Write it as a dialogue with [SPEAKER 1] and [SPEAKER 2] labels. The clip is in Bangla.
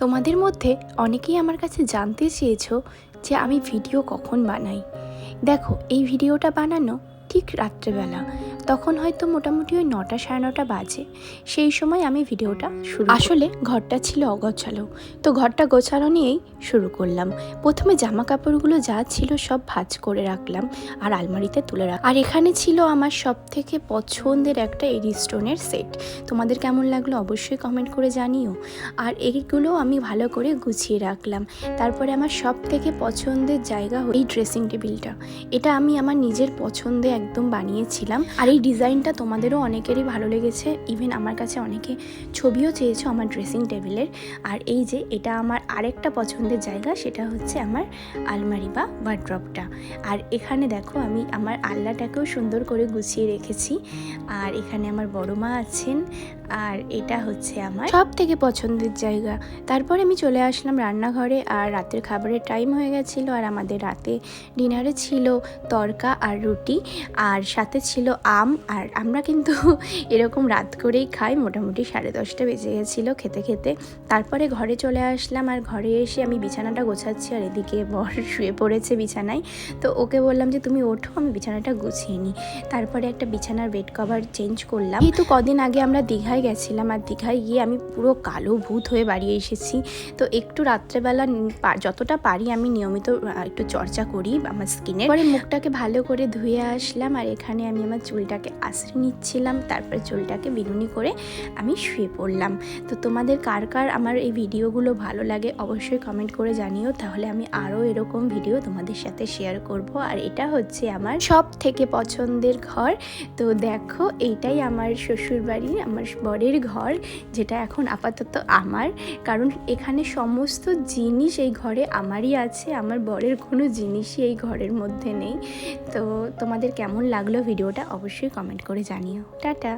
[SPEAKER 1] তোমাদের মধ্যে অনেকেই আমার কাছে জানতে চেয়েছো যে আমি ভিডিও কখন বানাই। দেখো, এই ভিডিওটা বানানো ঠিক রাত্রেবেলা, তখন হয়তো মোটামুটি ওই 9টা সাড়ে 9টা বাজে। সেই সময় আমি ভিডিওটা আসলে ঘরটা ছিল অগোছালো, তো ঘরটা গোছানো নিয়েই শুরু করলাম। প্রথমে জামা কাপড়গুলো যা ছিল সব ভাঁজ করে রাখলাম আর আলমারিতে তুলে রাখলাম। আর এখানে ছিল আমার সব থেকে পছন্দের একটা এরিস্টোনের সেট। তোমাদের কেমন লাগলো অবশ্যই কমেন্ট করে জানিও। আর এইগুলো আমি ভালো করে গুছিয়ে রাখলাম। তারপরে আমার সব থেকে পছন্দের জায়গা এই ড্রেসিং টেবিলটা। এটা আমি আমার নিজের পছন্দে একদম বানিয়েছিলাম। আর এই ডিজাইনটা তোমাদেরও অনেকেরই ভালো লেগেছে, ইভেন আমার কাছে অনেকে ছবিও চেয়েছো আমার ড্রেসিং টেবিলের। আর এই যে এটা আমার আরেকটা পছন্দের জায়গা, সেটা হচ্ছে আমার আলমারি বা ওয়ার্ড্রপটা। আর এখানে দেখো আমি আমার আলনাটাকেও সুন্দর করে গুছিয়ে রেখেছি। আর এখানে আমার বড় মা আছেন, আর এটা হচ্ছে আমার সব থেকে পছন্দের জায়গা। তারপরে আমি চলে আসলাম রান্নাঘরে, আর রাতের খাবারের টাইম হয়ে গেছিলো। আর আমাদের রাতে ডিনারে ছিল তড়কা আর রুটি, আর সাথে ছিল আম। আর আমরা কিন্তু এরকম রাত করেই খাই, মোটামুটি 10:30 বেজে গেছিলো খেতে খেতে। তারপরে ঘরে চলে আসলাম, আর ঘরে এসে আমি বিছানাটা গোছাচ্ছি, আর এদিকে বর শুয়ে পড়েছে বিছানায়। তো ওকে বললাম যে তুমি ওঠো, আমি বিছানাটা গুছিয়ে নিই। তারপরে একটা বিছানার বেড কভার চেঞ্জ করলাম। কিন্তু কদিন আগে আমরা দীঘায় গেছিলাম, আর দীঘায় গিয়ে আমি পুরো কালো ভূত হয়ে বাড়ি এসেছি। তো একটু রাত্রেবেলা যতটা পারি আমি নিয়মিত একটু চর্চা করি আমার স্কিনের। পরে মুখটাকে ভালো করে ধুয়ে আসলাম, আর এখানে আমি আমার চুলটাকে আঁচড়ে নিচ্ছিলাম। তারপরে চুলটাকে বিনুনি করে আমি শুয়ে পড়লাম। তো তোমাদের কার কার আমার এই ভিডিওগুলো ভালো লাগে অবশ্যই কমেন্ট করে জানিও, তাহলে আমি আরও এরকম ভিডিও তোমাদের সাথে শেয়ার করব। আর এটা হচ্ছে আমার সব থেকে পছন্দের ঘর। তো দেখো, এইটাই আমার শ্বশুরবাড়ি, আমার বরের ঘর, যেটা এখন আপাতত আমার, কারণ এখানে সমস্ত জিনিস এই ঘরে আমারই আছে, আমার বরের কোনো জিনিসই এই ঘরের মধ্যে নেই। তো তোমাদের কেমন লাগলো ভিডিওটা অবশ্যই কমেন্ট করে জানিও। টাটা।